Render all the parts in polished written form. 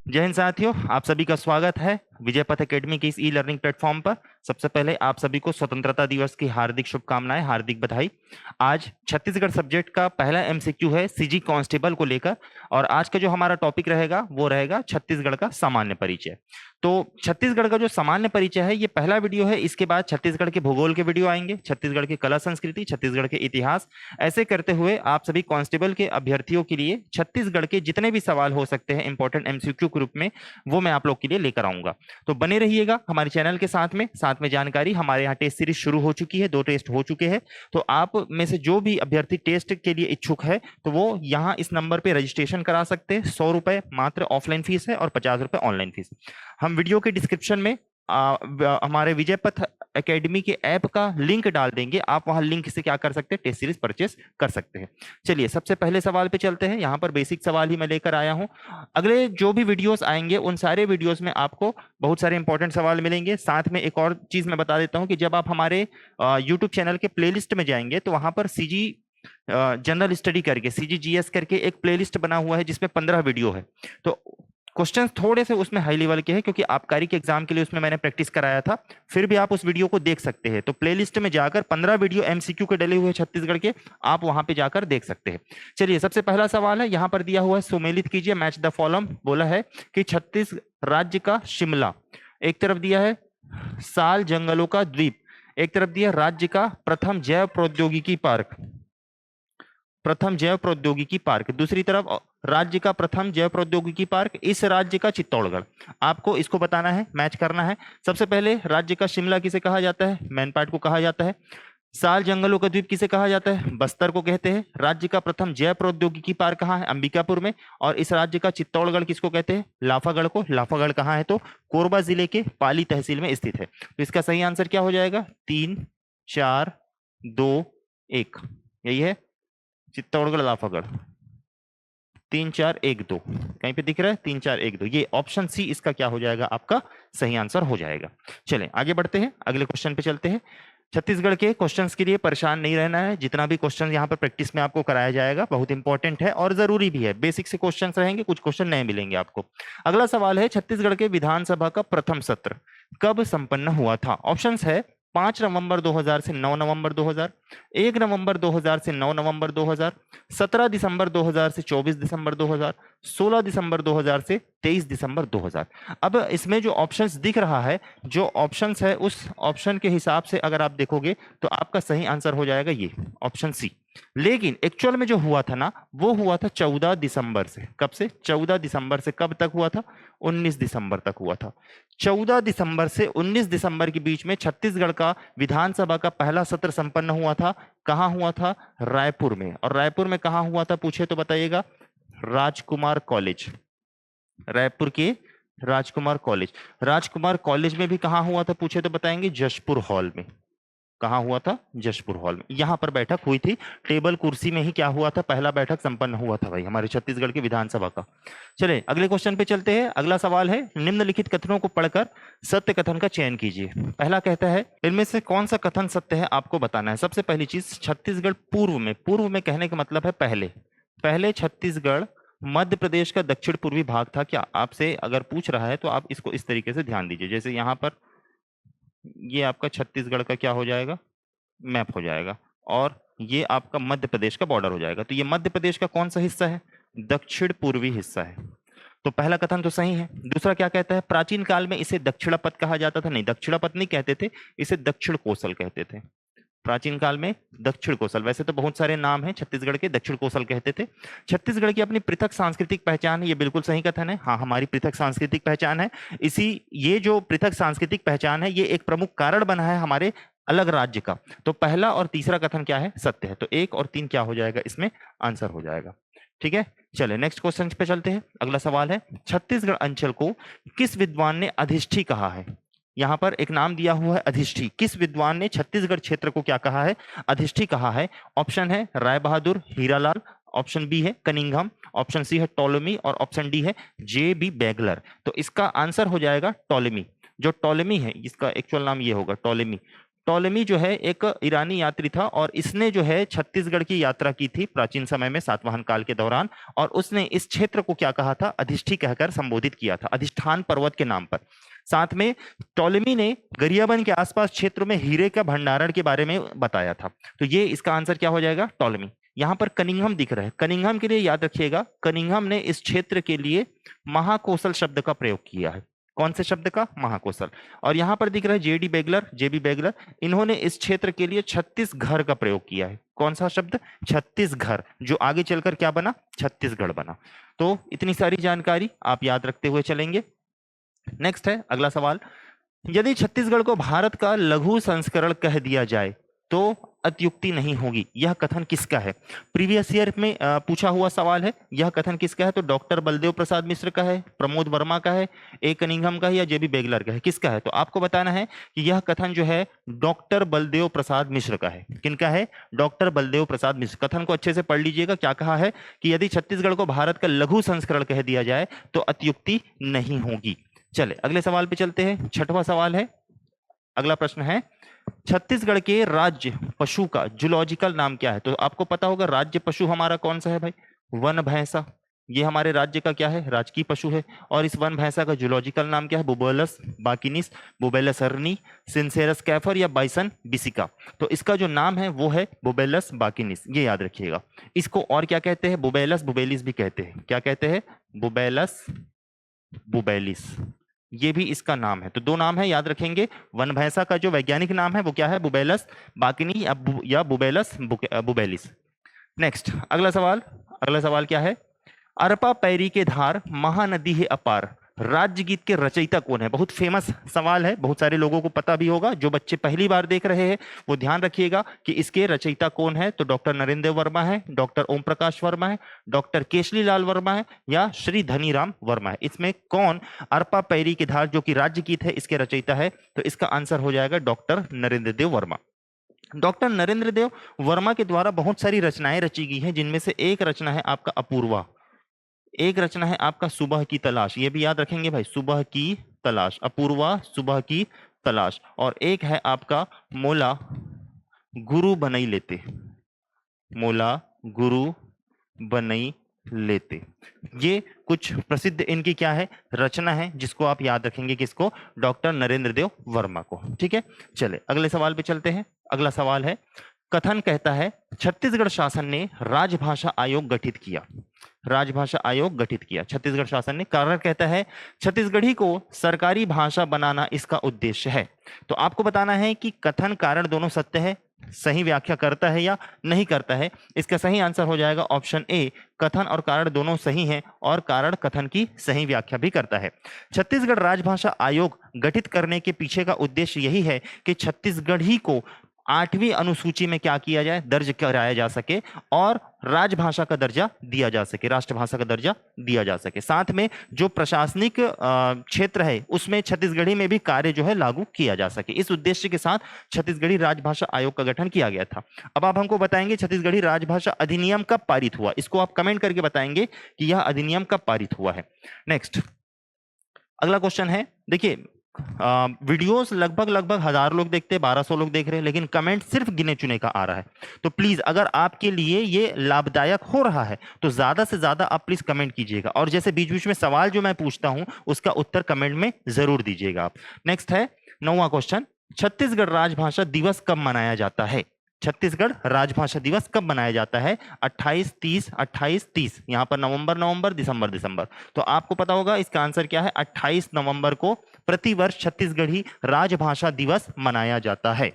जय हिंद साथियों, आप सभी का स्वागत है विजय पथ एकेडमी के इस ई लर्निंग प्लेटफॉर्म पर। सबसे पहले आप सभी को स्वतंत्रता दिवस की हार्दिक शुभकामनाएं, हार्दिक बधाई। आज छत्तीसगढ़ सब्जेक्ट का पहला एमसीक्यू है सीजी कांस्टेबल को लेकर, और आज का जो हमारा टॉपिक रहेगा वो रहेगा छत्तीसगढ़ का सामान्य परिचय। तो छत्तीसगढ़ का जो सामान्य परिचय है ये पहला वीडियो है। इसके बाद छत्तीसगढ़ के भूगोल के वीडियो आएंगे, छत्तीसगढ़ की कला संस्कृति, छत्तीसगढ़ के इतिहास। ऐसे करते हुए आप सभी कांस्टेबल के अभ्यर्थियों के लिए छत्तीसगढ़ के जितने भी सवाल हो सकते हैं इंपॉर्टेंट एमसीक्यू के रूप में, वो मैं आप लोग के लिए लेकर आऊंगा। तो बने रहिएगा हमारे चैनल के साथ में जानकारी। हमारे यहाँ टेस्ट सीरीज शुरू हो चुकी है, 2 टेस्ट हो चुके हैं। तो आप में से जो भी अभ्यर्थी टेस्ट के लिए इच्छुक है तो वो यहाँ इस नंबर पे रजिस्ट्रेशन करा सकते हैं। 100 रुपए मात्र ऑफलाइन फीस है और 50 रुपए ऑनलाइन फीस। हम वीडियो के डिस्क्रिप्शन में हमारे विजय पथ एकेडमी के ऐप का लिंक डाल देंगे। आप वहां लिंक से क्या कर सकते हैं, टेस्ट सीरीज परचेस कर सकते हैं। चलिए सबसे पहले सवाल पे चलते हैं। यहाँ पर बेसिक सवाल ही मैं लेकर आया हूं। अगले जो भी वीडियोस आएंगे उन सारे वीडियोस में आपको बहुत सारे इंपॉर्टेंट सवाल मिलेंगे। साथ में एक और चीज मैं बता देता हूं कि जब आप हमारे यूट्यूब चैनल के प्लेलिस्ट में जाएंगे तो वहां पर सीजी जनरल स्टडी करके, सीजी जीएस करके एक प्लेलिस्ट बना हुआ है जिसमें 15 वीडियो है। तो क्वेश्चंस थोड़े से उसमें हाई लेवल के हैं क्योंकि आबकारी के एग्जाम के लिए उसमें मैंने प्रैक्टिस कराया था। फिर भी आप उस वीडियो को देख सकते हैं। तो प्लेलिस्ट में जाकर 15 वीडियो एमसीक्यू के डले हुए छत्तीसगढ़ के, आप वहां पे जाकर देख सकते हैं। चलिए सबसे पहला सवाल है, यहां पर दिया हुआ है, सुमेलित कीजिए, मैच द फॉलोइंग। बोला है कि छत्तीस राज्य का शिमला, एक तरफ दिया है साल जंगलों का द्वीप, एक तरफ दिया राज्य का प्रथम जैव प्रौद्योगिकी पार्क, दूसरी तरफ राज्य का प्रथम जैव प्रौद्योगिकी पार्क, इस राज्य का चित्तौड़गढ़। आपको इसको बताना है, मैच करना है। सबसे पहले राज्य का शिमला किसे कहा जाता है, मेन पार्ट को कहा जाता है। साल जंगलों का द्वीप किसे कहा जाता है, बस्तर को कहते हैं। राज्य का प्रथम जैव प्रौद्योगिकी पार्क कहाँ है, अंबिकापुर में। और इस राज्य का चित्तौड़गढ़ किसको कहते हैं, लाफागढ़ को। लाफागढ़ कहाँ है, तो कोरबा जिले के पाली तहसील में स्थित है। तो इसका सही आंसर क्या हो जाएगा, 3 4 2 1, यही है चित्तौड़गढ़ लाफागढ़। 3 4 1 2 कहीं पे दिख रहा है, 3 4 1 2, ये ऑप्शन सी इसका क्या हो जाएगा, आपका सही आंसर हो जाएगा। चलें आगे बढ़ते हैं, अगले क्वेश्चन पे चलते हैं। छत्तीसगढ़ के क्वेश्चंस के लिए परेशान नहीं रहना है। जितना भी क्वेश्चन यहाँ पर प्रैक्टिस में आपको कराया जाएगा बहुत इंपॉर्टेंट है और जरूरी भी है। बेसिक से क्वेश्चंस रहेंगे, कुछ क्वेश्चन नए मिलेंगे आपको। अगला सवाल है, छत्तीसगढ़ के विधानसभा का प्रथम सत्र कब संपन्न हुआ था। ऑप्शंस है 5 नवंबर 2000 से 9 नवंबर 2000, 1 नवंबर 2000 से 9 नवंबर 2000, 17 दिसंबर 2000 से 24 दिसंबर 2000, 16 दिसंबर 2000 से 23 दिसंबर 2000। अब इसमें जो ऑप्शंस दिख रहा है, जो ऑप्शंस है उस ऑप्शन के हिसाब से अगर आप देखोगे तो आपका सही आंसर हो जाएगा ये ऑप्शन सी। लेकिन एक्चुअल में जो हुआ था ना, वो हुआ था 14 दिसंबर से। कब से, 14 दिसंबर से कब तक हुआ था, 19 दिसंबर तक हुआ था। 14 दिसंबर से 19 दिसंबर के बीच में छत्तीसगढ़ का विधानसभा का पहला सत्र संपन्न हुआ था। कहां हुआ था, रायपुर में। और रायपुर में कहां हुआ था पूछे तो बताइएगा, राजकुमार कॉलेज, रायपुर के राजकुमार कॉलेज। राजकुमार कॉलेज में भी कहां हुआ था पूछे तो बताएंगे, जशपुर हॉल में। कहां हुआ था, जशपुर हॉल में। यहां पर बैठक हुई थी, टेबल कुर्सी में ही क्या हुआ था, पहला बैठक संपन्न हुआ था भाई हमारे छत्तीसगढ़ के विधानसभा का। चले अगले क्वेश्चन पे चलते हैं। अगला सवाल है, निम्नलिखित कथनों को पढ़कर सत्य कथन का चयन कीजिए। पहला कहता है, इनमें से कौन सा कथन सत्य है आपको बताना है। सबसे पहली चीज, छत्तीसगढ़ पूर्व में कहने का मतलब है पहले छत्तीसगढ़ मध्य प्रदेश का दक्षिण पूर्वी भाग था। क्या आपसे अगर पूछ रहा है तो आप इसको इस तरीके से ध्यान दीजिए, जैसे यहां पर ये आपका छत्तीसगढ़ का क्या हो जाएगा, मैप हो जाएगा, और ये आपका मध्य प्रदेश का बॉर्डर हो जाएगा। तो ये मध्य प्रदेश का कौन सा हिस्सा है, दक्षिण पूर्वी हिस्सा है। तो पहला कथन तो सही है। दूसरा क्या कहता है, प्राचीन काल में इसे दक्षिणापथ कहा जाता था। नहीं, दक्षिणापथ नहीं कहते थे, इसे दक्षिण कोसल कहते थे। प्राचीन काल में दक्षिण कोसल, वैसे तो बहुत सारे नाम हैं छत्तीसगढ़ के, दक्षिण कोसल कहते थे। छत्तीसगढ़ की अपनी पृथक सांस्कृतिक पहचान है, ये बिल्कुल सही कथन है। हाँ, हमारी पृथक सांस्कृतिक पहचान है। ये जो पृथक सांस्कृतिक पहचान है, ये एक प्रमुख कारण बना है हमारे अलग राज्य का। तो पहला और तीसरा कथन क्या है, सत्य है। तो 1 और 3 क्या हो जाएगा, इसमें आंसर हो जाएगा। ठीक है, चले नेक्स्ट क्वेश्चन पे चलते हैं। अगला सवाल है, छत्तीसगढ़ अंचल को किस विद्वान ने अधिष्ठी कहा है। यहां पर एक नाम दिया हुआ है अधिष्ठी। किस विद्वान ने छत्तीसगढ़ क्षेत्र को क्या कहा है, अधिष्ठी कहा है। ऑप्शन है राय बहादुर, हीरालाल, ऑप्शन बी है कनिंघम, ऑप्शन सी है टॉलेमी, और ऑप्शन डी है जे.बी. बेगलर। तो इसका आंसर हो जाएगा टॉलेमी। जो टॉलेमी है, इसका एक्चुअल नाम ये होगा टॉलेमी। टॉलेमी जो है एक ईरानी यात्री था और इसने जो है छत्तीसगढ़ की यात्रा की थी प्राचीन समय में सातवाहन काल के दौरान, और उसने इस क्षेत्र को क्या कहा था, अधिष्ठी कहकर संबोधित किया था, अधिष्ठान पर्वत के नाम पर। साथ में टॉलेमी ने गरियाबंद के आसपास क्षेत्रों में हीरे का भंडारण के बारे में बताया था। तो ये इसका आंसर क्या हो जाएगा, टॉलेमी। यहां पर कनिंघम दिख रहा है, कनिंघम के लिए याद रखिएगा, कनिंघम ने इस क्षेत्र के लिए महाकौशल शब्द का प्रयोग किया है। कौन से शब्द का, महाकौशल। और यहां पर दिख रहा है जेडी बेगलर, जेबी बेगलर, इन्होंने इस क्षेत्र के लिए छत्तीसगढ़ का प्रयोग किया है। कौन सा शब्द, छत्तीसगढ़, जो आगे चलकर क्या बना, छत्तीसगढ़ बना। तो इतनी सारी जानकारी आप याद रखते हुए चलेंगे। नेक्स्ट है अगला सवाल, यदि छत्तीसगढ़ को भारत का लघु संस्करण कह दिया जाए तो अत्युक्ति नहीं होगी, यह कथन किसका है। प्रीवियस ईयर में पूछा हुआ सवाल है, यह कथन किसका है, तो डॉक्टर बलदेव प्रसाद मिश्र का है, प्रमोद वर्मा का है, ए कनिंघम का है, या जेबी बेगलर का है, किसका है। तो आपको बताना है कि यह कथन जो है डॉक्टर बलदेव प्रसाद मिश्र का है। किनका है, डॉक्टर बलदेव प्रसाद मिश्र। कथन को अच्छे से पढ़ लीजिएगा, क्या कहा है कि यदि छत्तीसगढ़ को भारत का लघु संस्करण कह दिया जाए तो अत्युक्ति नहीं होगी। चले अगले सवाल पे चलते हैं, छठवां सवाल है, अगला प्रश्न है, छत्तीसगढ़ के राज्य पशु का जूलॉजिकल नाम क्या है। तो आपको पता होगा राज्य पशु हमारा कौन सा है भाई, वन भैंसा। ये हमारे राज्य का क्या है, राजकीय पशु है। और इस वन भैंसा का जूलॉजिकल नाम क्या है, बुबेलस बाकिनिस, बुबेलस अर्नी, सिंसेरस कैफर या बाइसन बिसिका। तो इसका जो नाम है वो है बुबेलस बाकिनिस, ये याद रखिएगा। इसको और क्या कहते हैं, बुबेलस बुबेलिस भी कहते हैं। क्या कहते हैं, बुबेलस बुबेलिस, ये भी इसका नाम है। तो दो नाम है, याद रखेंगे। वन भैंसा का जो वैज्ञानिक नाम है वो क्या है, बुबेलस बाकिनी या बुबेलस बुबेलिस। नेक्स्ट अगला सवाल, अगला सवाल क्या है, अरपा पैरी के धार महानदी है अपार, राज्य गीत के रचयिता कौन है। बहुत फेमस सवाल है, बहुत सारे लोगों को पता भी होगा। जो बच्चे पहली बार देख रहे हैं वो ध्यान रखिएगा कि इसके रचयिता कौन है। तो डॉक्टर नरेंद्र वर्मा है, डॉक्टर ओम प्रकाश वर्मा है, डॉक्टर केशरी लाल वर्मा है, या श्री धनीराम वर्मा है। इसमें कौन अरपा पैरी की धार जो कि राज्य गीत है इसके रचयिता है। तो इसका आंसर हो जाएगा डॉक्टर नरेंद्र देव वर्मा। डॉक्टर नरेंद्र देव वर्मा के द्वारा बहुत सारी रचनाएं रची गई हैं, जिनमें से एक रचना है आपका अपूर्वा, एक रचना है आपका सुबह की तलाश, ये भी याद रखेंगे भाई, सुबह की तलाश, अपूर्वा सुबह की तलाश। और एक है आपका मोला गुरु बनई लेते, मोला गुरु बनई लेते। ये कुछ प्रसिद्ध इनकी क्या है, रचना है, जिसको आप याद रखेंगे, किसको, डॉक्टर नरेंद्र देव वर्मा को। ठीक है, चले अगले सवाल पे चलते हैं। अगला सवाल है, कथन कहता है छत्तीसगढ़ शासन ने राजभाषा आयोग गठित किया, राजभाषा आयोग गठित किया छत्तीसगढ़ शासन ने। कारण कहता है छत्तीसगढ़ी को सरकारी भाषा बनाना इसका उद्देश्य है। तो आपको बताना है कि कथन कारण दोनों सत्य है, सही व्याख्या करता है या नहीं करता है। इसका सही आंसर हो जाएगा ऑप्शन ए, कथन और कारण दोनों सही हैं और कारण कथन की सही व्याख्या भी करता है। छत्तीसगढ़ राजभाषा आयोग गठित करने के पीछे का उद्देश्य यही है कि छत्तीसगढ़ी को 8वीं अनुसूची में क्या किया जाए, दर्ज कराया जा सके और राजभाषा का दर्जा दिया जा सके, राष्ट्रभाषा का दर्जा दिया जा सके। साथ में जो प्रशासनिक क्षेत्र है उसमें छत्तीसगढ़ी में भी कार्य जो है लागू किया जा सके। इस उद्देश्य के साथ छत्तीसगढ़ी राजभाषा आयोग का गठन किया गया था। अब आप हमको बताएंगे छत्तीसगढ़ी राजभाषा अधिनियम कब पारित हुआ, इसको आप कमेंट करके बताएंगे कि यह अधिनियम कब पारित हुआ है। नेक्स्ट अगला क्वेश्चन है, देखिए वीडियोस लगभग 1000 लोग देखते हैं, 1200 लोग देख रहे हैं, लेकिन कमेंट सिर्फ गिने चुने का आ रहा है। तो प्लीज अगर आपके लिए ये लाभदायक हो रहा है तो ज्यादा से ज्यादा आप प्लीज कमेंट कीजिएगा, और जैसे बीच बीच में सवाल जो मैं पूछता हूं उसका उत्तर कमेंट में जरूर दीजिएगा आप। नेक्स्ट है 9वां क्वेश्चन, छत्तीसगढ़ राजभाषा दिवस कब मनाया जाता है। छत्तीसगढ़ राजभाषा दिवस कब मनाया जाता है, 28-30 यहाँ पर नवंबर दिसंबर। तो आपको पता होगा इसका आंसर क्या है, 28 नवंबर को प्रतिवर्ष छत्तीसगढ़ी राजभाषा दिवस मनाया जाता है।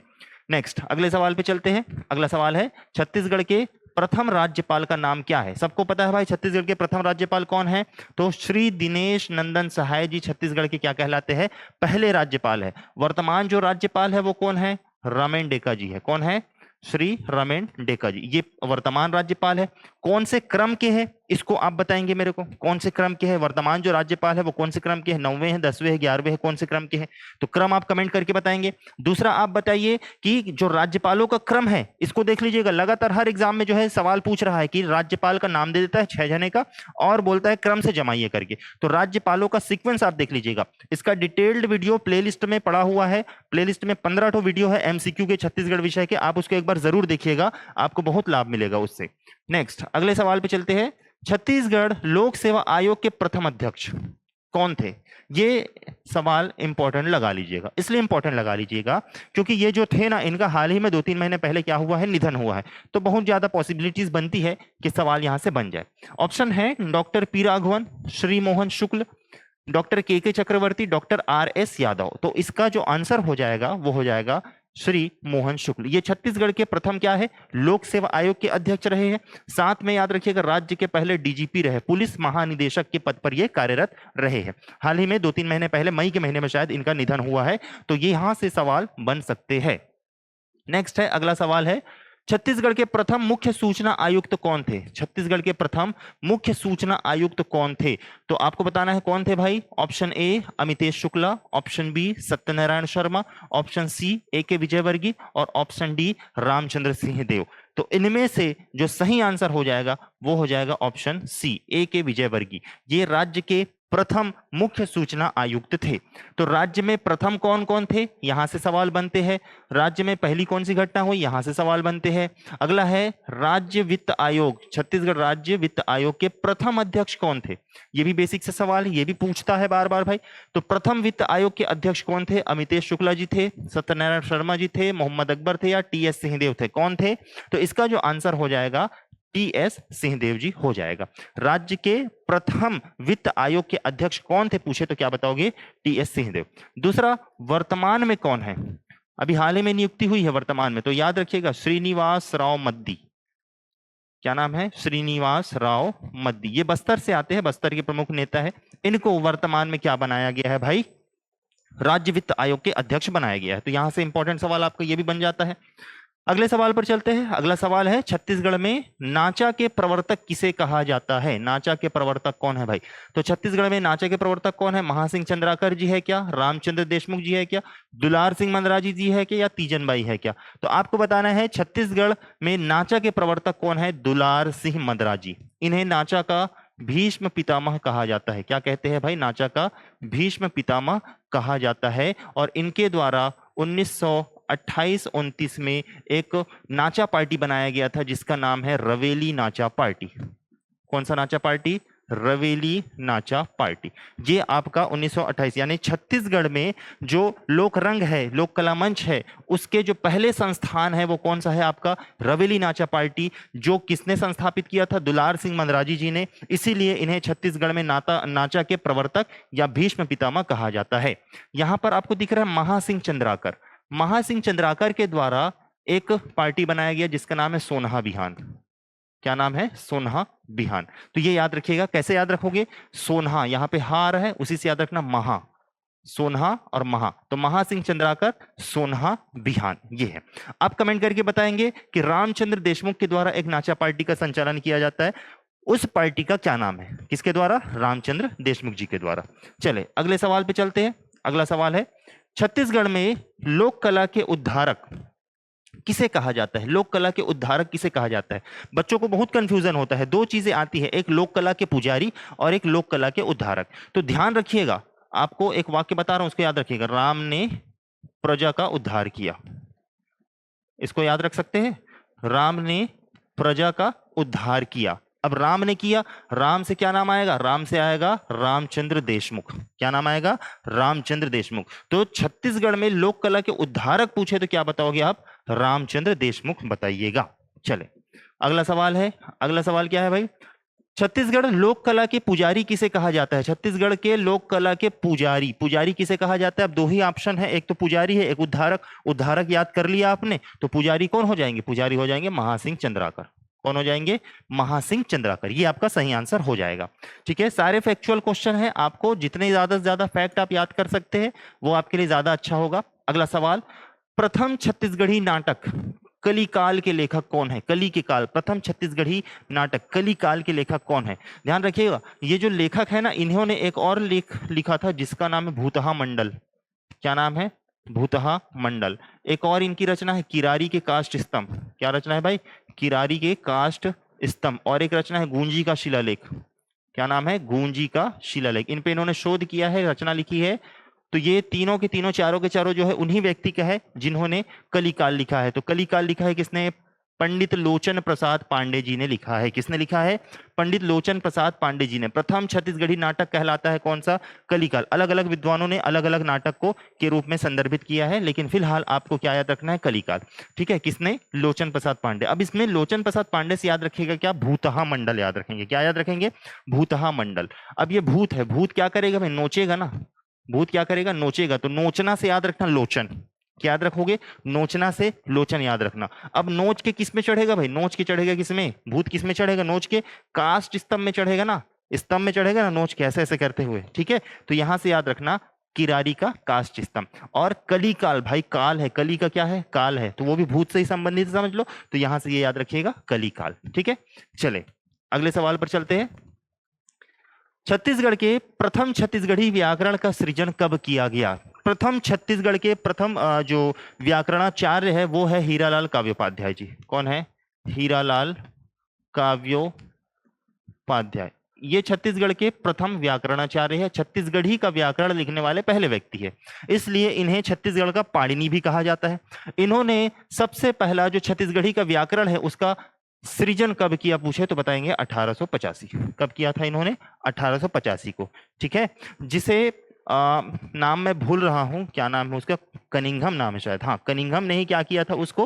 नेक्स्ट अगले सवाल पे चलते हैं। अगला सवाल है, छत्तीसगढ़ के प्रथम राज्यपाल का नाम क्या है। सबको पता है भाई छत्तीसगढ़ के प्रथम राज्यपाल कौन है, तो श्री दिनेश नंदन सहाय जी छत्तीसगढ़ के क्या कहलाते हैं, पहले राज्यपाल है। वर्तमान जो राज्यपाल है वो कौन है, रमेन डेका जी है। कौन है, श्री रमेन डेका जी, ये वर्तमान राज्यपाल है। कौन से क्रम के हैं, इसको आप बताएंगे मेरे को कौन से क्रम के है, वर्तमान जो राज्यपाल है वो कौन से क्रम के हैं, 9वें हैं, 10वें हैं, 11वें हैं, कौन से क्रम के हैं, तो क्रम आप कमेंट करके बताएंगे। दूसरा आप बताइए कि जो राज्यपालों का क्रम है इसको देख लीजिएगा, लगातार हर एग्जाम में जो है सवाल पूछ रहा है कि राज्यपाल का नाम दे देता है 6 जने का और बोलता है क्रम से जमाइए करके, तो राज्यपालों का सीक्वेंस आप देख लीजिएगा। इसका डिटेल्ड वीडियो प्लेलिस्ट में पड़ा हुआ है, प्लेलिस्ट में 15 ठो वीडियो है एमसीक्यू के छत्तीसगढ़ विषय के, आप उसको एक बार जरूर देखिएगा, आपको बहुत लाभ मिलेगा उससे। नेक्स्ट अगले सवाल पे चलते हैं। छत्तीसगढ़ लोक सेवा आयोग के प्रथम अध्यक्ष कौन थे? ये सवाल इंपॉर्टेंट लगा लीजिएगा, इसलिए इंपॉर्टेंट लगा लीजिएगा क्योंकि ये जो थे ना, इनका हाल ही में 2-3 महीने पहले क्या हुआ है, निधन हुआ है, तो बहुत ज्यादा पॉसिबिलिटीज बनती है कि सवाल यहां से बन जाए। ऑप्शन है डॉक्टर पी राघवन, श्री मोहन शुक्ल, डॉक्टर के चक्रवर्ती, डॉक्टर RS यादव। तो इसका जो आंसर हो जाएगा वो हो जाएगा श्री मोहन शुक्ल। ये छत्तीसगढ़ के प्रथम क्या है, लोक सेवा आयोग के अध्यक्ष रहे हैं, साथ में याद रखिएगा राज्य के पहले DGP रहे, पुलिस महानिदेशक के पद पर ये कार्यरत रहे हैं। हाल ही में 2-3 महीने पहले मई के महीने में शायद इनका निधन हुआ है, तो ये यहां से सवाल बन सकते हैं। नेक्स्ट है, अगला सवाल है, छत्तीसगढ़ के प्रथम मुख्य सूचना आयुक्त कौन थे? छत्तीसगढ़ के प्रथम मुख्य सूचना आयुक्त कौन थे? तो आपको बताना है कौन थे भाई। Option A Amitesh Shukla, option B Satyanarayan Sharma, option C AK Vijayvargiya और ऑप्शन डी रामचंद्र सिंहदेव। तो इनमें से जो सही आंसर हो जाएगा वो हो जाएगा ऑप्शन सी AK विजयवर्गीय। ये राज्य के प्रथम मुख्य सूचना आयुक्त थे। तो राज्य में प्रथम कौन कौन थे, यहां से सवाल बनते हैं। राज्य में पहली कौन सी घटना हुई, यहां से सवाल बनते हैं। अगला है राज्य वित्त आयोग, छत्तीसगढ़ राज्य वित्त आयोग के प्रथम अध्यक्ष कौन थे, ये भी बेसिक से सवाल है, ये भी पूछता है बार बार भाई। तो प्रथम वित्त आयोग के अध्यक्ष कौन थे? अमितेश शुक्ला जी थे, सत्यनारायण शर्मा जी थे, मोहम्मद अकबर थे या TS सिंहदेव थे, कौन थे? तो इसका जो आंसर हो जाएगा TS सिंहदेव जी हो जाएगा। राज्य के प्रथम वित्त आयोग के अध्यक्ष कौन थे पूछे तो क्या बताओगे? TS सिंहदेव। दूसरा, वर्तमान में कौन है? अभी हाल ही में नियुक्ति हुई है वर्तमान में, तो याद रखिएगा श्रीनिवास राव मद्दी। क्या नाम है? श्रीनिवास राव मद्दी। ये बस्तर से आते हैं, बस्तर के प्रमुख नेता है। इनको वर्तमान में क्या बनाया गया है भाई? राज्य वित्त आयोग के अध्यक्ष बनाया गया है। तो यहां से इंपॉर्टेंट सवाल आपका ये भी बन जाता है। अगले सवाल पर चलते हैं। अगला सवाल है, छत्तीसगढ़ में नाचा के प्रवर्तक किसे कहा जाता है? नाचा के प्रवर्तक कौन है भाई? तो छत्तीसगढ़ में नाचा के प्रवर्तक कौन है? महासिंह चंद्राकर जी है क्या, रामचंद्र देशमुख जी है क्या, दुलार सिंह मंदराजी जी है क्या, या तीजनबाई है क्या? तो आपको बताना है छत्तीसगढ़ में नाचा के प्रवर्तक कौन है? दुलार सिंह मंदराजी। इन्हें नाचा का भीष्म पितामह कहा जाता है। क्या कहते हैं भाई? नाचा का भीष्म पितामह कहा जाता है। और इनके द्वारा 1928-29 में एक नाचा पार्टी बनाया गया था जिसका नाम है रवेली नाचा पार्टी। कौन सा नाचा पार्टी? रवेली नाचा पार्टी। ये आपका 1928 यानी छत्तीसगढ़ में जो लोक रंग है, लोक कला मंच है, उसके जो पहले संस्थान है वो कौन सा है आपका? रवेली नाचा पार्टी। जो किसने संस्थापित किया था? दुलार सिंह मंदराजी जी ने। इसीलिए इन्हें छत्तीसगढ़ में नाचा के प्रवर्तक या भीष्म पितामह कहा जाता है। यहां पर आपको दिख रहा है महासिंह चंद्राकर। महासिंह चंद्राकर के द्वारा एक पार्टी बनाया गया जिसका नाम है सोनहा बिहान। क्या नाम है? सोनहा बिहान। तो ये याद रखिएगा। कैसे याद रखोगे? सोनहा, यहां पे हार है, उसी से याद रखना महा, सोनहा और महा। तो महासिंह चंद्राकर, सोनहा बिहान, ये है। आप कमेंट करके बताएंगे कि रामचंद्र देशमुख के द्वारा एक नाचा पार्टी का संचालन किया जाता है, उस पार्टी का क्या नाम है? किसके द्वारा? रामचंद्र देशमुख जी के द्वारा। चले अगले सवाल पे चलते हैं। अगला सवाल है, छत्तीसगढ़ में लोक कला के उद्धारक किसे कहा जाता है? लोक कला के उद्धारक किसे कहा जाता है? बच्चों को बहुत कंफ्यूजन होता है, दो चीजें आती है, एक लोक कला के पुजारी और एक लोक कला के उद्धारक। तो ध्यान रखिएगा, आपको एक वाक्य बता रहा हूं, उसको याद रखिएगा। राम ने प्रजा का उद्धार किया, इसको याद रख सकते हैं। राम ने प्रजा का उद्धार किया। अब राम ने किया, राम से क्या नाम आएगा? राम से आएगा रामचंद्र देशमुख। क्या नाम आएगा? रामचंद्र देशमुख। तो छत्तीसगढ़ में लोक कला के उद्धारक पूछे तो क्या बताओगे आप? रामचंद्र देशमुख बताइएगा। चले अगला सवाल है। अगला सवाल क्या है भाई? छत्तीसगढ़ लोक कला के पुजारी किसे कहा जाता है? छत्तीसगढ़ के लोक कला के पुजारी, पुजारी किसे कहा जाता है? अब दो ही ऑप्शन है, एक तो पुजारी है, एक उद्धारक। उद्धारक याद कर लिया आपने, तो पुजारी कौन हो जाएंगे? पुजारी हो जाएंगे महासिंह चंद्राकर। कौन हो जाएंगे? महासिंह चंद्राकर। ये आपका सही आंसर हो जाएगा। ठीक है, सारे फैक्चुअल क्वेश्चन है, आपको जितने ज्यादा से ज्यादा फैक्ट आप याद कर सकते हैं वो आपके लिए ज्यादा अच्छा होगा। अगला सवाल, प्रथम छत्तीसगढ़ी नाटक कली काल के लेखक कौन है? कली के काल, प्रथम छत्तीसगढ़ी नाटक कली काल के लेखक कौन है? ध्यान रखिएगा, ये जो लेखक है ना, इन्होंने एक और लेख लिखा था जिसका नाम है भूतहा मंडल। क्या नाम है? भूतहा मंडल। एक और इनकी रचना है किरारी के काष्ठ स्तंभ। क्या रचना है भाई? किरारी के काष्ठ स्तंभ। और एक रचना है गूंजी का शिलालेख। क्या नाम है? गूंजी का शिलालेख। इन पे इन्होंने शोध किया है, रचना लिखी है। तो ये तीनों के तीनों, चारों के चारों जो है उन्हीं व्यक्ति का है जिन्होंने कलिकाल लिखा है। तो कलिकाल लिखा है किसने? पंडित लोचन प्रसाद पांडे जी ने लिखा है। किसने लिखा है? पंडित लोचन प्रसाद पांडे जी ने। प्रथम छत्तीसगढ़ी नाटक कहलाता है कौन सा? कलिकाल। अलग अलग विद्वानों ने अलग अलग नाटक को के रूप में संदर्भित किया है, लेकिन फिलहाल आपको क्या याद रखना है? कलिकाल। ठीक है, किसने? लोचन प्रसाद पांडे। अब इसमें लोचन प्रसाद पांडे से याद रखिएगा क्या? भूतहा मंडल याद रखेंगे। क्या याद रखेंगे? भूतहा मंडल। अब ये भूत है, भूत क्या करेगा भाई? नोचेगा ना। भूत क्या करेगा? नोचेगा। तो नोचना से याद रखना लोचन। क्या याद रखोगे? नोचना से लोचन याद रखना। अब नोच के किस में चढ़ेगा भाई? नोच के चढ़ेगा किस में? भूत किस में चढ़ेगा? नोच के काष्ठ स्तंभ में चढ़ेगा ना। स्तंभ में चढ़ेगा ना नोच के, ऐसे ऐसे करते हुए। ठीक है, तो यहां से याद रखना किरारी का काष्ठ स्तंभ। और कलिकाल भाई, काल है, कली का क्या है? काल है, तो वो भी भूत से ही संबंधित समझ लो। तो यहां से ये याद रखिएगा कलिकाल। ठीक है, चले अगले सवाल पर चलते हैं। छत्तीसगढ़ के प्रथम छत्तीसगढ़ी व्याकरण का सृजन कब किया गया? प्रथम छत्तीसगढ़ के प्रथम जो व्याकरणाचार्य है वो है हीरालाल काव्योपाध्याय जी। कौन है? हीरालाल काव्योपाध्याय। ये छत्तीसगढ़ के प्रथम व्याकरणाचार्य है। छत्तीसगढ़ी का व्याकरण लिखने वाले पहले व्यक्ति है, इसलिए इन्हें छत्तीसगढ़ का पाणिनि भी कहा जाता है। इन्होंने सबसे पहला जो छत्तीसगढ़ी का व्याकरण है उसका सृजन कब किया पूछे तो बताएंगे 1885। कब किया था इन्होंने? 1885 को। ठीक है, जिसे नाम मैं भूल रहा हूं, क्या नाम है उसका? कनिंघम नाम है शायद। हाँ, कनिंघम ने ही क्या किया था उसको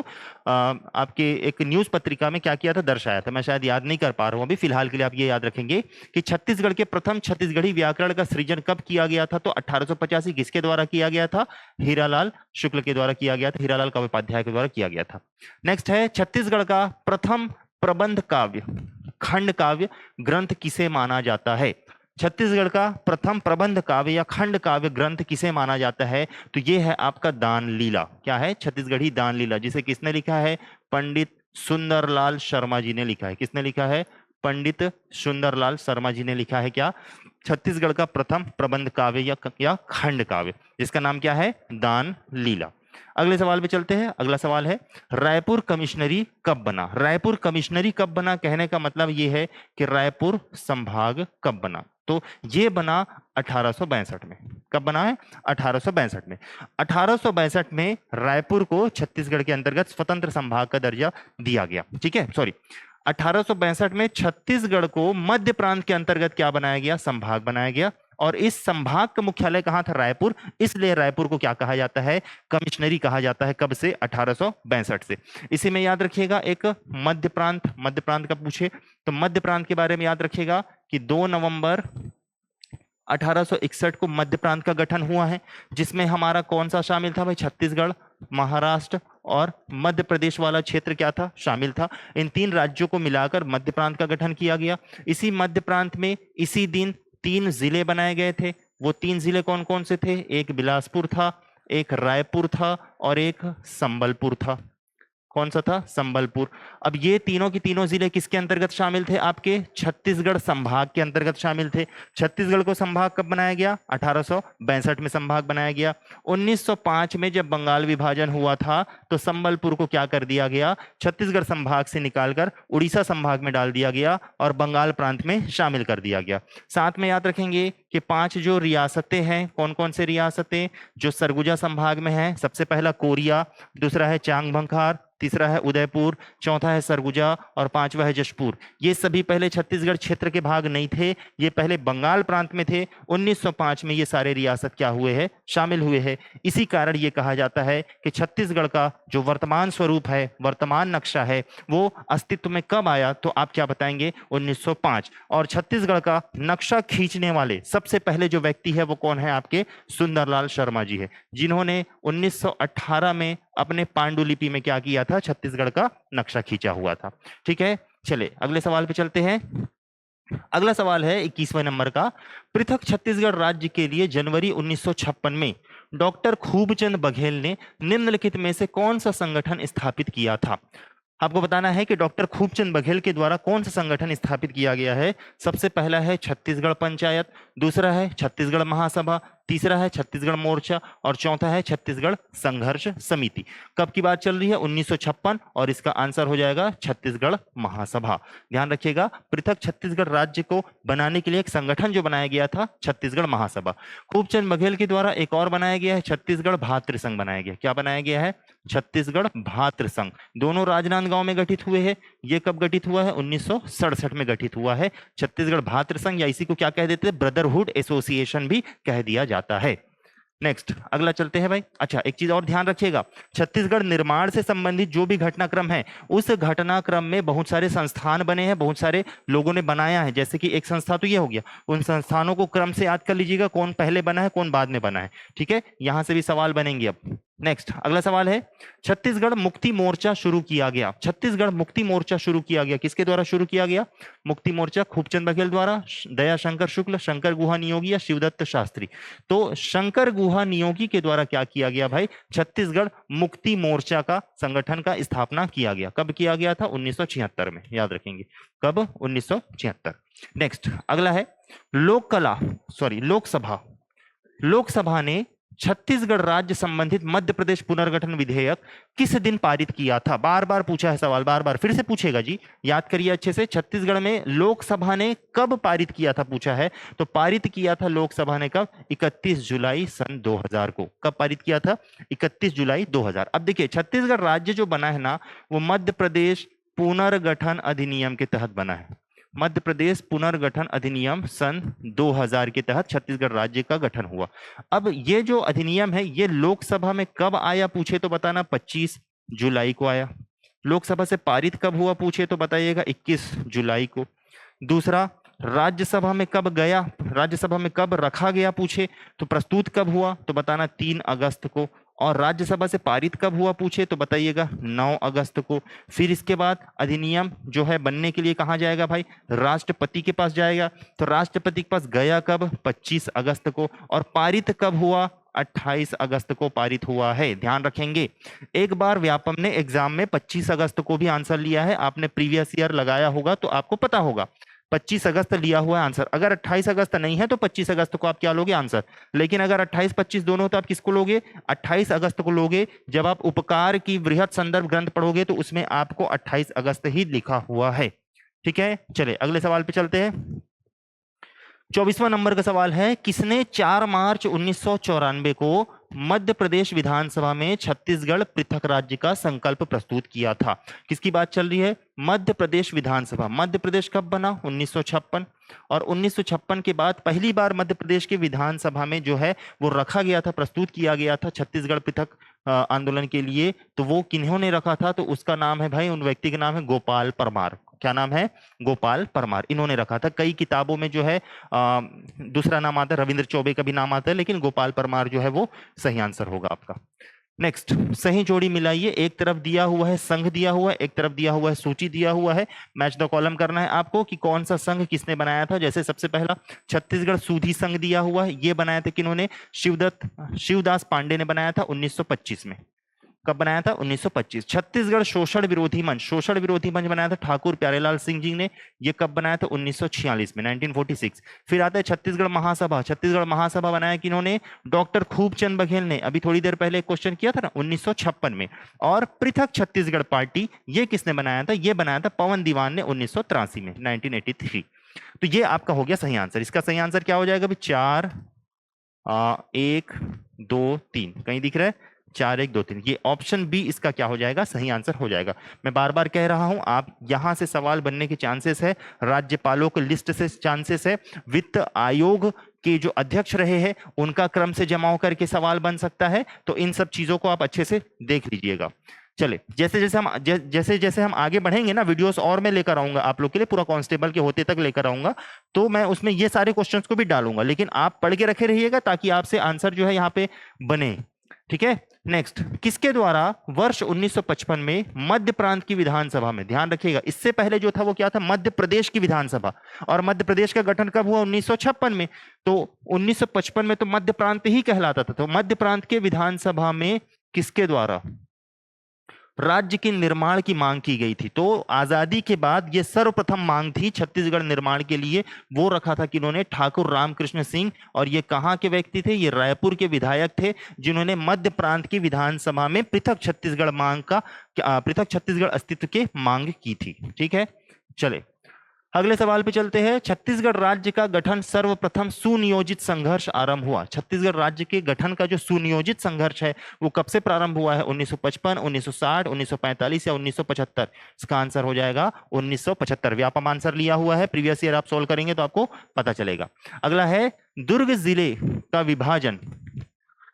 आपके एक न्यूज पत्रिका में क्या किया था? दर्शाया था। मैं शायद याद नहीं कर पा रहा हूं अभी, फिलहाल के लिए आप ये याद रखेंगे कि छत्तीसगढ़ के प्रथम छत्तीसगढ़ी व्याकरण का सृजन कब किया गया था? तो 1885। किसके द्वारा किया गया था? हीरालाल शुक्ल के द्वारा किया गया था, हीरालाल काव्योपाध्याय के द्वारा किया गया था। नेक्स्ट है छत्तीसगढ़ का प्रथम प्रबंध काव्य खंड काव्य ग्रंथ किसे माना जाता है? छत्तीसगढ़ का प्रथम प्रबंध काव्य या खंड काव्य ग्रंथ किसे माना जाता है? तो ये है आपका दान लीला। क्या है? छत्तीसगढ़ी दान लीला, जिसे किसने लिखा है? पंडित सुंदरलाल शर्मा जी ने लिखा है। किसने लिखा है? पंडित सुंदरलाल शर्मा जी ने लिखा है। क्या? छत्तीसगढ़ का प्रथम प्रबंध काव्य या खंड काव्य, जिसका नाम क्या है? दान लीला। अगले सवाल पे चलते हैं। अगला सवाल है रायपुर कमिश्नरी कब बना? रायपुर कमिश्नरी कब बना कहने का मतलब ये है कि रायपुर संभाग कब बना? तो ये बना 1862 में। कब बना है? 1862 में। 1862 में रायपुर को छत्तीसगढ़ के अंतर्गत स्वतंत्र संभाग का दर्जा दिया गया। ठीक है, सॉरी, 1862 में छत्तीसगढ़ को मध्य प्रांत के अंतर्गत क्या बनाया गया? संभाग बनाया गया। और इस संभाग का मुख्यालय कहां था? रायपुर। इसलिए रायपुर को क्या कहा जाता है? कमिश्नरी कहा जाता है। कब से? 1862 से। इसी में याद रखिएगा एक मध्य प्रांत, मध्य प्रांत का पूछे तो मध्य प्रांत के बारे में याद रखिएगा कि 2 नवंबर 1861 को मध्य प्रांत का गठन हुआ है, जिसमें हमारा कौन सा शामिल था भाई? छत्तीसगढ़, महाराष्ट्र और मध्य प्रदेश वाला क्षेत्र क्या था? शामिल था। इन तीन राज्यों को मिलाकर मध्य प्रांत का गठन किया गया। इसी मध्य प्रांत में इसी दिन 3 जिले बनाए गए थे। वो 3 जिले कौन कौन से थे? एक बिलासपुर था, एक रायपुर था और एक संबलपुर था। कौन सा था? संबलपुर। अब ये तीनों की तीनों जिले किसके अंतर्गत शामिल थे? आपके छत्तीसगढ़ संभाग के अंतर्गत शामिल थे। छत्तीसगढ़ को संभाग कब बनाया गया? 1862 में संभाग बनाया गया। 1905 में जब बंगाल विभाजन हुआ था तो संबलपुर को क्या कर दिया गया? छत्तीसगढ़ संभाग से निकालकर उड़ीसा संभाग में डाल दिया गया और बंगाल प्रांत में शामिल कर दिया गया। साथ में याद रखेंगे कि 5 जो रियासतें हैं, कौन कौन से रियासतें जो सरगुजा संभाग में है? सबसे पहला कोरिया, दूसरा है चांगभंखार, तीसरा है उदयपुर, चौथा है सरगुजा और 5वां है जशपुर। ये सभी पहले छत्तीसगढ़ क्षेत्र के भाग नहीं थे, ये पहले बंगाल प्रांत में थे। 1905 में ये सारे रियासत क्या हुए हैं? शामिल हुए हैं। इसी कारण ये कहा जाता है कि छत्तीसगढ़ का जो वर्तमान स्वरूप है, वर्तमान नक्शा है, वो अस्तित्व में कब आया? तो आप क्या बताएंगे? 1905। और छत्तीसगढ़ का नक्शा खींचने वाले सबसे पहले जो व्यक्ति है वो कौन है? आपके सुंदरलाल शर्मा जी है, जिन्होंने 1918 में अपने पांडुलिपि में क्या किया था? छत्तीसगढ़ का नक्शा खींचा हुआ था। ठीक है, चले अगले सवाल पे चलते हैं। अगला सवाल है 21वें नंबर का। पृथक छत्तीसगढ़ राज्य के लिए जनवरी 1956 में डॉक्टर खूबचंद बघेल ने निम्नलिखित में से कौन सा संगठन स्थापित किया था? आपको बताना है कि डॉक्टर खूबचंद बघेल के द्वारा कौन सा संगठन स्थापित किया गया है। सबसे पहला है छत्तीसगढ़ पंचायत, दूसरा है छत्तीसगढ़ महासभा, तीसरा है छत्तीसगढ़ मोर्चा और चौथा है छत्तीसगढ़ संघर्ष समिति। कब की बात चल रही है? 1956 और इसका आंसर हो जाएगा छत्तीसगढ़ महासभा। ध्यान रखिएगा, पृथक छत्तीसगढ़ राज्य को बनाने के लिए एक संगठन जो बनाया गया था छत्तीसगढ़ महासभा। खूबचंद बघेल के द्वारा एक और बनाया गया है छत्तीसगढ़ भातृ संघ बनाया गया। क्या बनाया गया है? छत्तीसगढ़ भातृ संघ। दोनों राजनांदगांव में गठित हुए हैं। ये कब गठित हुआ है? 1967 में गठित हुआ है छत्तीसगढ़ भातृ संघ, या इसी को क्या कह देते हैं? ब्रदरहुड एसोसिएशन भी कह दिया जाता है। नेक्स्ट अगला चलते हैं भाई। अच्छा, एक चीज और ध्यान रखिएगा, छत्तीसगढ़ निर्माण से संबंधित जो भी घटनाक्रम है उस घटनाक्रम में बहुत सारे संस्थान बने हैं, बहुत सारे लोगों ने बनाया है। जैसे कि एक संस्था तो ये हो गया, उन संस्थानों को क्रम से याद कर लीजिएगा, कौन पहले बना है कौन बाद में बना है। ठीक है, यहां से भी सवाल बनेंगे। अब नेक्स्ट अगला सवाल है, छत्तीसगढ़ मुक्ति मोर्चा शुरू किया गया। छत्तीसगढ़ मुक्ति मोर्चा शुरू किया गया, किसके द्वारा शुरू किया गया? मुक्ति मोर्चा खूबचंद बघेल द्वारा, दयाशंकर शुक्ल, शंकर गुहा नियोगी या शिवदत्त शास्त्री? तो शंकर गुहा नियोगी के द्वारा क्या किया गया भाई? छत्तीसगढ़ मुक्ति मोर्चा का संगठन का स्थापना किया गया। कब किया गया था? 1976 में। याद रखेंगे कब? 1976। नेक्स्ट अगला है, लोकसभा। लोकसभा ने छत्तीसगढ़ राज्य संबंधित मध्य प्रदेश पुनर्गठन विधेयक किस दिन पारित किया था? बार बार पूछा है सवाल, बार बार फिर से पूछेगा जी, याद करिए अच्छे से। छत्तीसगढ़ में लोकसभा ने कब पारित किया था पूछा है, तो पारित किया था लोकसभा ने कब? 31 जुलाई सन 2000 को। कब पारित किया था? 31 जुलाई 2000। अब देखिए, छत्तीसगढ़ राज्य जो बना है ना, वो मध्य प्रदेश पुनर्गठन अधिनियम के तहत बना है। मध्य प्रदेश पुनर्गठन अधिनियम सन 2000 के तहत छत्तीसगढ़ राज्य का गठन हुआ। अब ये जो अधिनियम है ये लोकसभा में कब आया पूछे तो बताना, 25 जुलाई को आया। लोकसभा से पारित कब हुआ पूछे तो बताइएगा, 21 जुलाई को। दूसरा, राज्यसभा में कब गया, राज्यसभा में कब रखा गया पूछे तो प्रस्तुत कब हुआ तो बताना 3 अगस्त को। और राज्यसभा से पारित कब हुआ पूछे तो बताइएगा 9 अगस्त को। फिर इसके बाद अधिनियम जो है बनने के लिए कहाँ जाएगा भाई? राष्ट्रपति के पास जाएगा। तो राष्ट्रपति के पास गया कब? 25 अगस्त को। और पारित कब हुआ? 28 अगस्त को पारित हुआ है। ध्यान रखेंगे, एक बार व्यापम ने एग्जाम में 25 अगस्त को भी आंसर लिया है। आपने प्रीवियस ईयर लगाया होगा तो आपको पता होगा, 25 अगस्त लिया हुआ है आंसर। अगर 28 अगस्त नहीं है तो 25 अगस्त को आप क्या लोगे? आंसर। लेकिन अगर 28-25 दोनों हो तो आप किसको लोगे? 28 अगस्त को लोगे। जब आप उपकार की वृहत संदर्भ ग्रंथ पढ़ोगे तो उसमें आपको 28 अगस्त ही लिखा हुआ है। ठीक है, चले अगले सवाल पे चलते हैं। 24वां नंबर का सवाल है, किसने 4 मार्च 1994 को मध्य प्रदेश विधानसभा में छत्तीसगढ़ पृथक राज्य का संकल्प प्रस्तुत किया था? किसकी बात चल रही है? मध्य प्रदेश विधानसभा। मध्य प्रदेश कब बना? 1956। और 1956 के बाद पहली बार मध्य प्रदेश के विधानसभा में जो है वो रखा गया था, प्रस्तुत किया गया था छत्तीसगढ़ पृथक आंदोलन के लिए। तो वो किन्होंने रखा था? तो उसका नाम है भाई, उन व्यक्ति का नाम है गोपाल परमार। क्या नाम है? गोपाल परमार। इन्होंने रखा था। कई किताबों में जो है दूसरा नाम आता है, रविंद्र चौबे का भी नाम आता है, लेकिन गोपाल परमार जो है वो सही आंसर होगा आपका। नेक्स्ट, सही जोड़ी मिलाइए। एक तरफ दिया हुआ है संघ दिया हुआ है, एक तरफ दिया हुआ है सूची दिया हुआ है। मैच द कॉलम करना है आपको कि कौन सा संघ किसने बनाया था। जैसे सबसे पहला छत्तीसगढ़ सूधी संघ दिया हुआ है, ये बनाया था किन्होंने? शिवदास पांडे ने बनाया था 1925 में। कब बनाया था? 1925। छत्तीसगढ़ शोषण विरोधी मंच, शोषण विरोधी मंच बनाया था ठाकुर प्यारेलाल सिंह जी ने। ये कब बनाया था? 1946 में, 1946। फिर आता है छत्तीसगढ़ महासभा। छत्तीसगढ़ महासभा बनाया किन्होंने? डॉक्टर खूबचंद बघेल ने। अभी थोड़ी देर पहले एक क्वेश्चन किया था ना, 1956 में। और पृथक छत्तीसगढ़ पार्टी, ये किसने बनाया था? ये बनाया था पवन दीवान ने 1983 में, 1983। तो ये आपका हो गया सही आंसर। इसका सही आंसर क्या हो जाएगा? 4 1 2 3 कहीं दिख रहा है? 4 1 2 3, ये ऑप्शन बी इसका क्या हो जाएगा? सही आंसर हो जाएगा। मैं बार बार कह रहा हूं, आप यहां से सवाल बनने के चांसेस है, राज्यपालों की लिस्ट से चांसेस है, वित्त आयोग के जो अध्यक्ष रहे हैं उनका क्रम से जमाव करके सवाल बन सकता है। तो इन सब चीजों को आप अच्छे से देख लीजिएगा। चले, जैसे जैसे हम आगे बढ़ेंगे ना, वीडियोस और मैं लेकर आऊंगा आप लोग के लिए, पूरा कांस्टेबल के होते तक लेकर आऊंगा। तो मैं उसमें ये सारे क्वेश्चंस को भी डालूंगा, लेकिन आप पढ़ के रखे रहिएगा ताकि आपसे आंसर जो है यहाँ पे बने। ठीक है, नेक्स्ट, किसके द्वारा वर्ष 1955 में मध्य प्रांत की विधानसभा में, ध्यान रखिएगा इससे पहले जो था वो क्या था, मध्य प्रदेश की विधानसभा, और मध्य प्रदेश का गठन कब हुआ, 1956 में। तो 1955 में तो मध्य प्रांत ही कहलाता था, तो मध्य प्रांत के विधानसभा में किसके द्वारा राज्य के निर्माण की मांग की गई थी। तो आजादी के बाद ये सर्वप्रथम मांग थी छत्तीसगढ़ निर्माण के लिए, वो रखा था कि इन्होंने ठाकुर रामकृष्ण सिंह, और ये कहाँ के व्यक्ति थे, ये रायपुर के विधायक थे, जिन्होंने मध्य प्रांत की विधानसभा में पृथक छत्तीसगढ़ अस्तित्व की मांग की थी। ठीक है, चले अगले सवाल पे चलते हैं। छत्तीसगढ़ राज्य का गठन सर्वप्रथम सुनियोजित संघर्ष आरंभ हुआ। छत्तीसगढ़ राज्य के गठन का जो सुनियोजित संघर्ष है वो कब से प्रारंभ हुआ है, 1955, 1960, 1945 या 1975? इसका आंसर हो जाएगा 1975। व्यापम आंसर लिया हुआ है, प्रीवियस ईयर आप सोल्व करेंगे तो आपको पता चलेगा। अगला है दुर्ग जिले का विभाजन,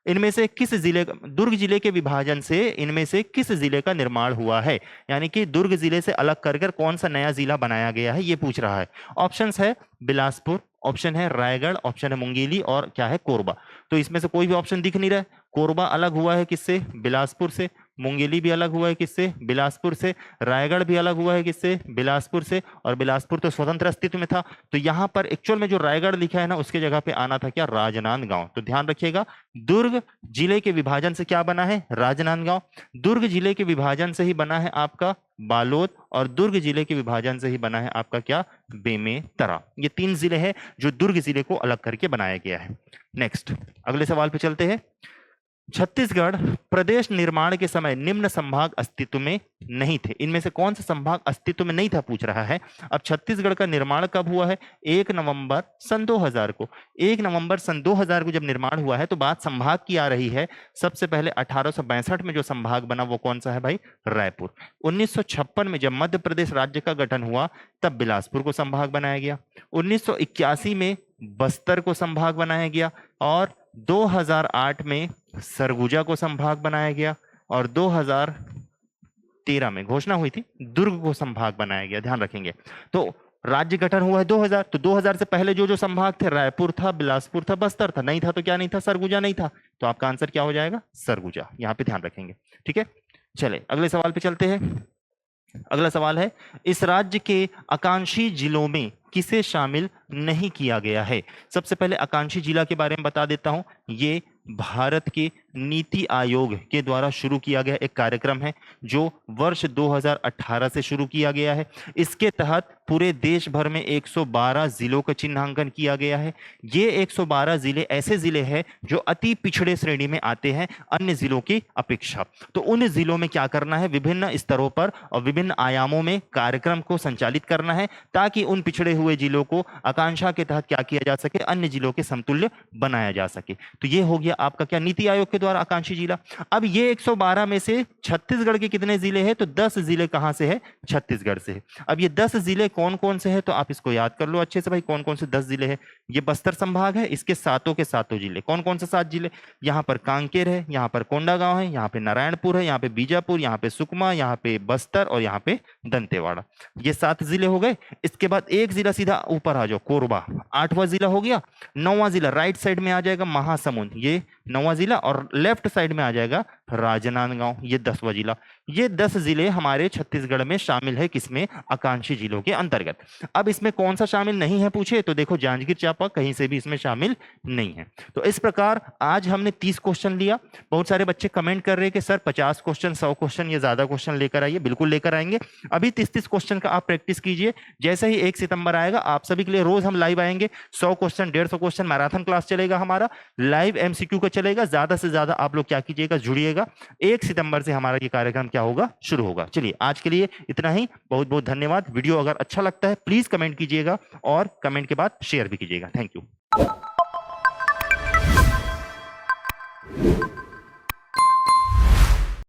इनमें से किस जिले, दुर्ग जिले के विभाजन से इनमें से किस जिले का निर्माण हुआ है, यानी कि दुर्ग जिले से अलग कर कौन सा नया जिला बनाया गया है, ये पूछ रहा है। ऑप्शंस है बिलासपुर, ऑप्शन है रायगढ़, ऑप्शन है मुंगेली, और क्या है कोरबा। तो इसमें से कोई भी ऑप्शन दिख नहीं रहा है। कोरबा अलग हुआ है किससे, बिलासपुर से, मुंगेली भी अलग हुआ है किससे, बिलासपुर से, रायगढ़ भी अलग हुआ है किससे, बिलासपुर से, और बिलासपुर तो स्वतंत्र अस्तित्व में था। तो यहां पर एक्चुअल में जो रायगढ़ लिखा है ना उसके जगह पे आना था क्या, राजनांदगांव। तो ध्यान रखिएगा, दुर्ग जिले के विभाजन से क्या बना है, राजनांदगांव। दुर्ग जिले के विभाजन से ही बना है आपका बालोद, और दुर्ग जिले के विभाजन से ही बना है आपका क्या, बेमेतरा। ये 3 जिले हैं जो दुर्ग जिले को अलग करके बनाया गया है। नेक्स्ट अगले सवाल पे चलते हैं। छत्तीसगढ़ प्रदेश निर्माण के समय निम्न संभाग अस्तित्व में नहीं थे, इनमें से कौन सा संभाग अस्तित्व में नहीं था पूछ रहा है। अब छत्तीसगढ़ का निर्माण कब हुआ है, 1 नवंबर सन 2000 को। 1 नवंबर सन 2000 को जब निर्माण हुआ है तो बात संभाग की आ रही है। सबसे पहले 1862 में जो संभाग बना वो कौन सा है भाई, रायपुर। 1956 में जब मध्य प्रदेश राज्य का गठन हुआ तब बिलासपुर को संभाग बनाया गया। 1981 में बस्तर को संभाग बनाया गया, और 2008 में सरगुजा को संभाग बनाया गया, और 2013 में घोषणा हुई थी दुर्ग को संभाग बनाया गया। ध्यान रखेंगे, तो राज्य गठन हुआ है 2000, तो 2000 से पहले जो संभाग थे, रायपुर था, बिलासपुर था, बस्तर था, नहीं था तो क्या नहीं था, सरगुजा नहीं था। तो आपका आंसर क्या हो जाएगा, सरगुजा। यहां पे ध्यान रखेंगे। ठीक है, चले अगले सवाल पे चलते हैं। अगला सवाल है, इस राज्य के आकांक्षी जिलों में किसे शामिल नहीं किया गया है। सबसे पहले आकांक्षी जिला के बारे में बता देता हूं। ये भारत के नीति आयोग के द्वारा शुरू किया गया एक कार्यक्रम है जो वर्ष 2018 से शुरू किया गया है। इसके तहत पूरे देश भर में 112 जिलों का चिन्हांकन किया गया है। ये 112 जिले ऐसे जिले हैं जो अति पिछड़े श्रेणी में आते हैं अन्य जिलों की अपेक्षा। तो उन जिलों में क्या करना है, विभिन्न स्तरों पर और विभिन्न आयामों में कार्यक्रम को संचालित करना है ताकि उन पिछड़े हुए जिलों को आकांक्षा के तहत क्या किया जा सके, अन्य जिलों के समतुल्य बनाया जा सके। तो ये हो गया आपका क्या, नीति आयोग के द्वारा आकांक्षी जिला। अब ये 112 में से छत्तीसगढ़ के कितने जिले हैं, तो 10 जिले कहां से है, छत्तीसगढ़ से है। अब ये 10 जिले कौन कौन से हैं, तो आप इसको याद कर लो अच्छे से भाई, कौन कौन से 10 जिले हैं। ये बस्तर संभाग है, इसके सातों के सातों जिले, कौन कौन से 7 जिले, यहाँ पर कांकेर है, यहाँ पर कोंडागांव है, यहाँ पे नारायणपुर है, यहाँ पे बीजापुर, यहाँ पे सुकमा, यहाँ पे बस्तर और यहाँ पे दंतेवाड़ा। ये 7 जिले हो गए। इसके बाद एक जिला सीधा ऊपर आ जाओ, कोरबा, 8वां जिला हो गया। 9वां जिला राइट साइड में आ जाएगा महासमुंद, ये 9वां जिला, और लेफ्ट साइड में आ जाएगा राजनांदगांव, ये 10वां जिला। ये 10 जिले हमारे छत्तीसगढ़ में शामिल है, किसमें, आकांक्षी जिलों के अंतर्गत। अब इसमें कौन सा शामिल नहीं है पूछे तो देखो, जांजगीर चांपा कहीं से भी इसमें शामिल नहीं है। तो इस प्रकार आज हमने 30 क्वेश्चन लिया। बहुत सारे बच्चे कमेंट कर रहे हैं कि सर 50 क्वेश्चन, 100 क्वेश्चन, ये ज्यादा क्वेश्चन लेकर आइए। बिल्कुल लेकर आएंगे। अभी 30-30 क्वेश्चन का आप प्रैक्टिस कीजिए। जैसे ही 1 सितंबर आएगा आप सभी के लिए रोज हम लाइव आएंगे। 100 क्वेश्चन, 150 क्वेश्चन मैराथन क्लास चलेगा हमारा, लाइव MCQ का चलेगा। ज्यादा से ज्यादा आप लोग क्या कीजिएगा, जुड़िएगा। 1 सितंबर से हमारा ये कार्यक्रम क्या होगा, शुरू होगा। चलिए आज के लिए इतना ही। बहुत बहुत धन्यवाद। वीडियो अगर अच्छा लगता है प्लीज कमेंट कीजिएगा और कमेंट के बाद शेयर भी कीजिएगा। Thank you.